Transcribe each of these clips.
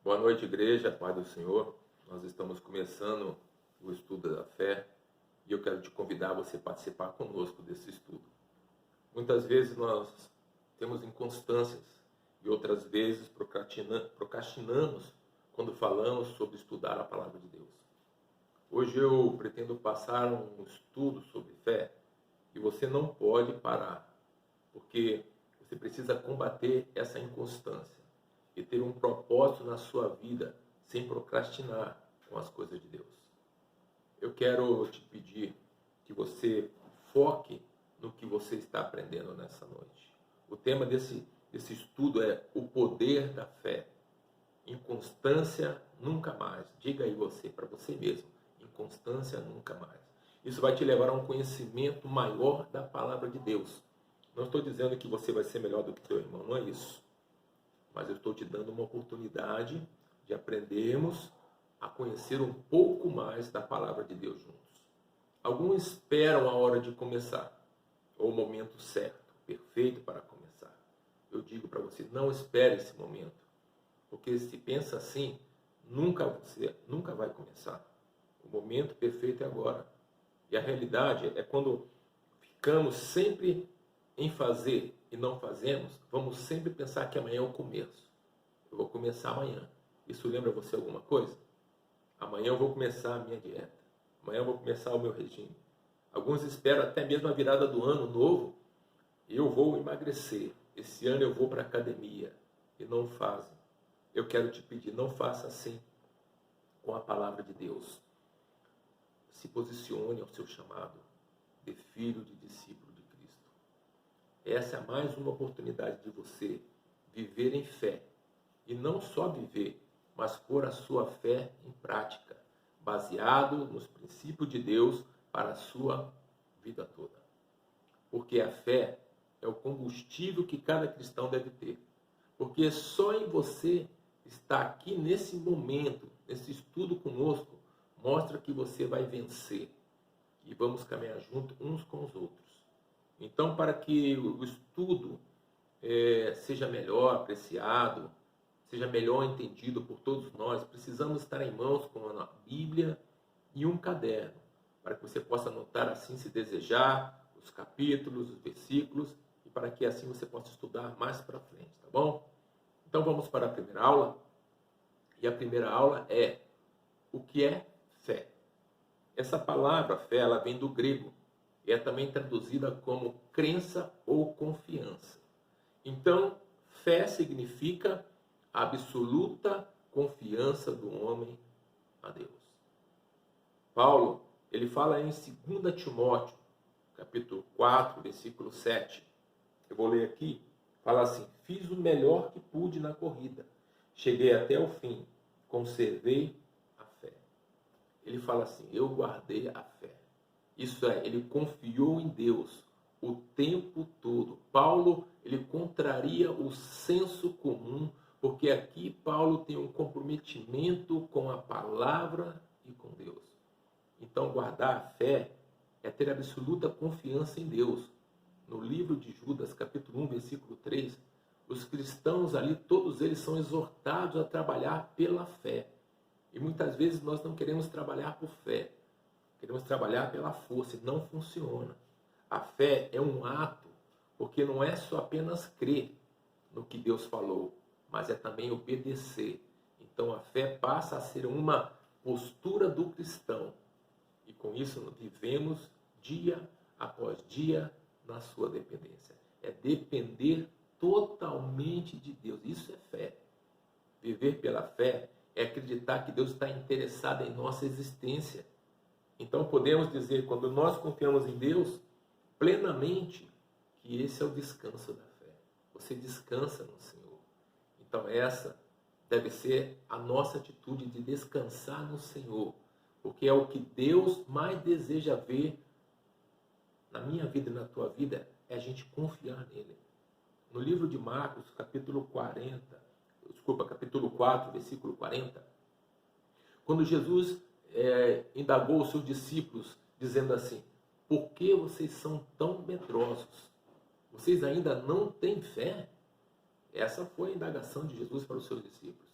Boa noite, igreja, paz do Senhor. Nós estamos começando o estudo da fé e eu quero te convidar a você participar conosco desse estudo. Muitas vezes nós temos inconstâncias e outras vezes procrastinamos quando falamos sobre estudar a palavra de Deus. Hoje eu pretendo passar um estudo sobre fé e você não pode parar, porque você precisa combater essa inconstância e ter um propósito na sua vida sem procrastinar com as coisas de Deus. Eu quero te pedir que você foque no que você está aprendendo nessa noite. O tema desse estudo é o poder da fé. Inconstância nunca mais. Diga aí para você mesmo, inconstância nunca mais. Isso vai te levar a um conhecimento maior da palavra de Deus. Não estou dizendo que você vai ser melhor do que teu irmão, não é isso. Mas eu estou te dando uma oportunidade de aprendermos a conhecer um pouco mais da palavra de Deus juntos. Alguns esperam a hora de começar, ou o momento certo, perfeito para começar. Eu digo para você, não espere esse momento, porque se pensa assim, você nunca vai começar. O momento perfeito é agora. E a realidade é quando ficamos sempre em fazer e não fazemos, vamos sempre pensar que amanhã é o começo. Eu vou começar amanhã. Isso lembra você alguma coisa? Amanhã eu vou começar a minha dieta. Amanhã eu vou começar o meu regime. Alguns esperam até mesmo a virada do ano novo. Eu vou emagrecer. Esse ano eu vou para a academia. E não fazem. Eu quero te pedir, não faça assim com a palavra de Deus. Se posicione ao seu chamado de filho, de discípulo de Cristo. Essa é mais uma oportunidade de você viver em fé. E não só viver, mas pôr a sua fé em prática, baseado nos princípios de Deus para a sua vida toda. Porque a fé é o combustível que cada cristão deve ter. Porque só em você estar aqui nesse momento, nesse estudo conosco, mostra que você vai vencer. E vamos caminhar junto uns com os outros. Então, para que o estudo seja melhor apreciado, seja melhor entendido por todos nós, precisamos estar em mãos com a Bíblia e um caderno, para que você possa anotar assim, se desejar, os capítulos, os versículos, e para que assim você possa estudar mais para frente, tá bom? Então vamos para a primeira aula, e a primeira aula é o que é fé. Essa palavra fé, ela vem do grego, e é também traduzida como crença ou confiança. Então, fé significa a absoluta confiança do homem a Deus. Paulo, ele fala em 2 Timóteo, capítulo 4, versículo 7. Eu vou ler aqui. Fala assim: fiz o melhor que pude na corrida. Cheguei até o fim. Conservei a fé. Ele fala assim: eu guardei a fé. Isso é, ele confiou em Deus o tempo todo. Paulo, ele contraria o senso comum, porque aqui Paulo tem um comprometimento com a palavra e com Deus. Então, guardar a fé é ter absoluta confiança em Deus. No livro de Judas, capítulo 1, versículo 3, os cristãos ali, todos eles são exortados a trabalhar pela fé. E muitas vezes nós não queremos trabalhar por fé. Queremos trabalhar pela força e não funciona. A fé é um ato, porque não é só apenas crer no que Deus falou, mas é também obedecer. Então a fé passa a ser uma postura do cristão. E com isso vivemos dia após dia na sua dependência. É depender totalmente de Deus. Isso é fé. Viver pela fé é acreditar que Deus está interessado em nossa existência. Então podemos dizer, quando nós confiamos em Deus plenamente, que esse é o descanso da fé. Você descansa no Senhor. Então essa deve ser a nossa atitude de descansar no Senhor, porque é o que Deus mais deseja ver na minha vida e na tua vida, é a gente confiar nele. No livro de Marcos, capítulo 4, versículo 40, quando Jesus indagou os seus discípulos, dizendo assim: por que vocês são tão medrosos? Vocês ainda não têm fé? Essa foi a indagação de Jesus para os seus discípulos.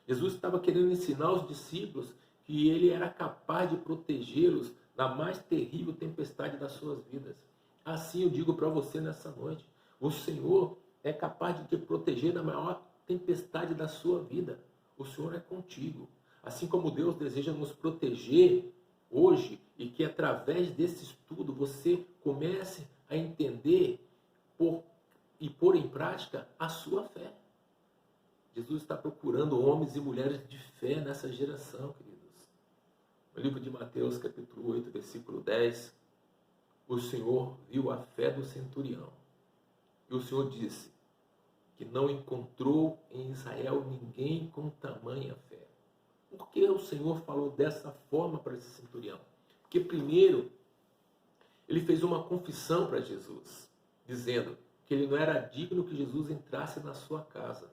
Jesus estava querendo ensinar os discípulos que ele era capaz de protegê-los da mais terrível tempestade das suas vidas. Assim eu digo para você nessa noite, o Senhor é capaz de te proteger da maior tempestade da sua vida. O Senhor é contigo. Assim como Deus deseja nos proteger hoje e que através desse estudo você comece a entender e pôr em prática a sua fé. Jesus está procurando homens e mulheres de fé nessa geração, queridos. No livro de Mateus, capítulo 8, versículo 10, o Senhor viu a fé do centurião. E o Senhor disse que não encontrou em Israel ninguém com tamanha fé. Por que o Senhor falou dessa forma para esse centurião? Porque primeiro, ele fez uma confissão para Jesus, dizendo que ele não era digno que Jesus entrasse na sua casa.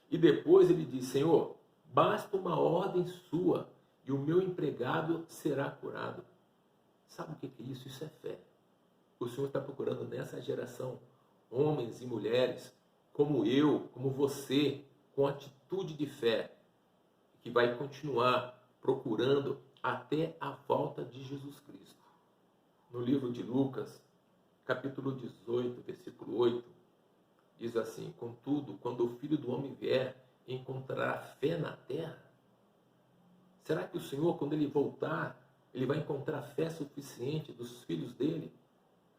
E depois ele disse, Senhor, basta uma ordem sua e o meu empregado será curado. Sabe o que é isso? Isso é fé. O Senhor está procurando nessa geração homens e mulheres como eu, como você, com atitude de fé, que vai continuar procurando até a volta de Jesus Cristo. No livro de Lucas, capítulo 18, versículo 8, diz assim, contudo, quando o Filho do Homem vier, encontrará fé na terra? Será que o Senhor, quando ele voltar, ele vai encontrar fé suficiente dos filhos dele?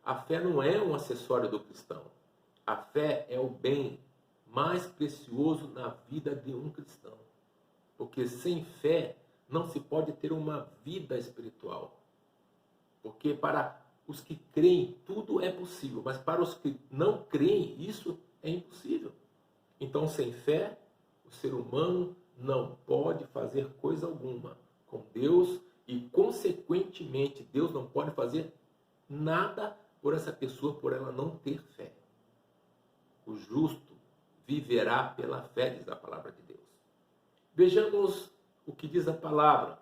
A fé não é um acessório do cristão. A fé é o bem mais precioso na vida de um cristão. Porque sem fé não se pode ter uma vida espiritual. Porque para os que creem tudo é possível, mas para os que não creem isso é impossível. Então sem fé o ser humano não pode fazer coisa alguma com Deus e consequentemente Deus não pode fazer nada por essa pessoa por ela não ter fé. O justo viverá pela fé, diz a palavra de Deus. Vejamos o que diz a palavra.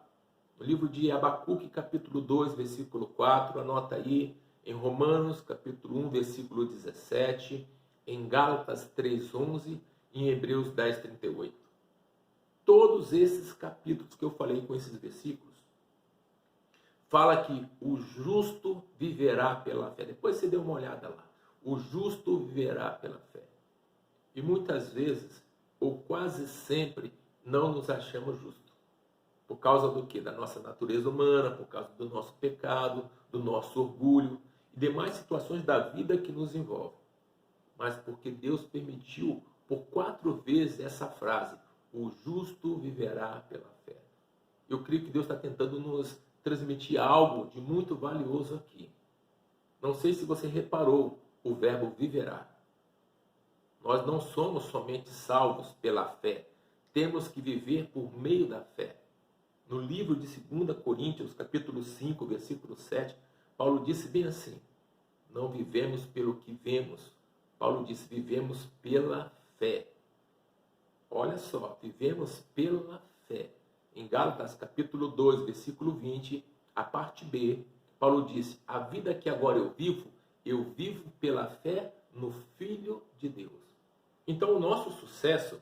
No livro de Abacuque, capítulo 2, versículo 4, anota aí, em Romanos, capítulo 1, versículo 17, em Gálatas 3:11 e em Hebreus 10:38. Todos esses capítulos que eu falei com esses versículos, fala que o justo viverá pela fé. Depois você dê uma olhada lá. O justo viverá pela fé. E muitas vezes, ou quase sempre, não nos achamos justos. Por causa do quê? Da nossa natureza humana, por causa do nosso pecado, do nosso orgulho e demais situações da vida que nos envolvem. Mas porque Deus permitiu por 4 vezes essa frase, o justo viverá pela fé. Eu creio que Deus está tentando nos transmitir algo de muito valioso aqui. Não sei se você reparou o verbo viverá. Nós não somos somente salvos pela fé. Temos que viver por meio da fé. No livro de 2 Coríntios, capítulo 5, versículo 7, Paulo disse bem assim, não vivemos pelo que vemos. Paulo disse, vivemos pela fé. Olha só, vivemos pela fé. Em Gálatas, capítulo 2, versículo 20, a parte B, Paulo disse, a vida que agora eu vivo pela fé no Filho de Deus. Então o nosso sucesso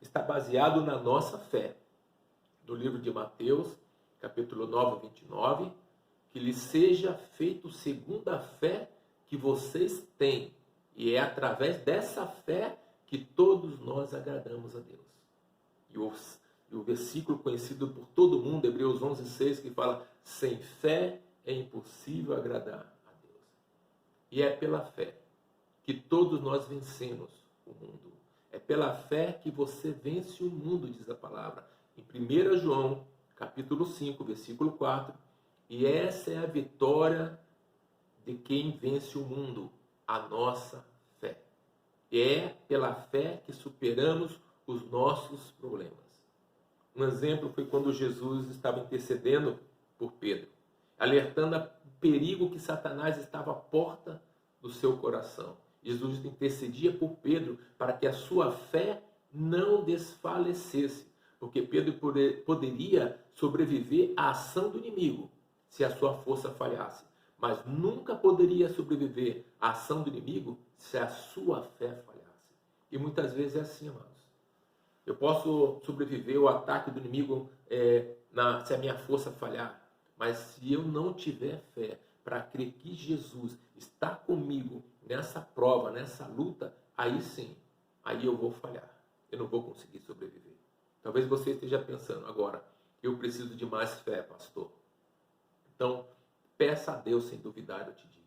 está baseado na nossa fé. No livro de Mateus, capítulo 9, 29, que lhe seja feito segundo a fé que vocês têm. E é através dessa fé que todos nós agradamos a Deus. E o versículo conhecido por todo mundo, Hebreus 11, 6, que fala, sem fé é impossível agradar a Deus. E é pela fé que todos nós vencemos o mundo. É pela fé que você vence o mundo, diz a palavra. Em 1 João, capítulo 5, versículo 4. E essa é a vitória de quem vence o mundo, a nossa fé. É pela fé que superamos os nossos problemas. Um exemplo foi quando Jesus estava intercedendo por Pedro, alertando o perigo que Satanás estava à porta do seu coração. Jesus intercedia por Pedro para que a sua fé não desfalecesse, porque Pedro poderia sobreviver à ação do inimigo se a sua força falhasse, mas nunca poderia sobreviver à ação do inimigo se a sua fé falhasse. E muitas vezes é assim, amados. Eu posso sobreviver ao ataque do inimigo se a minha força falhar. Mas se eu não tiver fé para crer que Jesus está comigo nessa prova, nessa luta, aí sim, aí eu vou falhar. Eu não vou conseguir sobreviver. Talvez você esteja pensando agora, eu preciso de mais fé, pastor. Então, peça a Deus sem duvidar, eu te digo.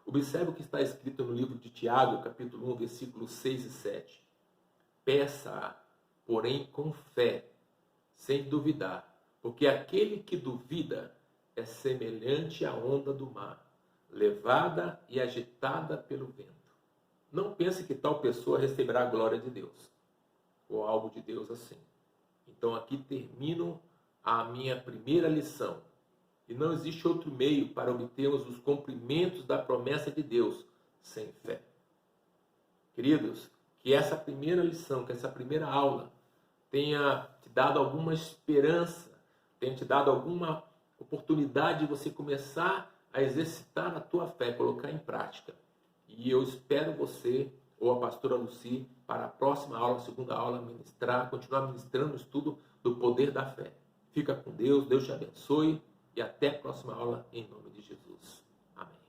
Observe o que está escrito no livro de Tiago, capítulo 1, versículos 6 e 7. Peça, porém, com fé, sem duvidar, porque aquele que duvida é semelhante à onda do mar, levada e agitada pelo vento. Não pense que tal pessoa receberá a glória de Deus, ou algo de Deus assim. Então aqui termino a minha primeira lição. E não existe outro meio para obtermos os cumprimentos da promessa de Deus sem fé. Queridos, que essa primeira lição, que essa primeira aula tenha te dado alguma esperança, tenha te dado alguma oportunidade de você começar a exercitar a tua fé, colocar em prática. E eu espero você ou a pastora Lucy para a próxima aula, a segunda aula, continuar ministrando o estudo do poder da fé. Fica com Deus, Deus te abençoe e até a próxima aula em nome de Jesus. Amém.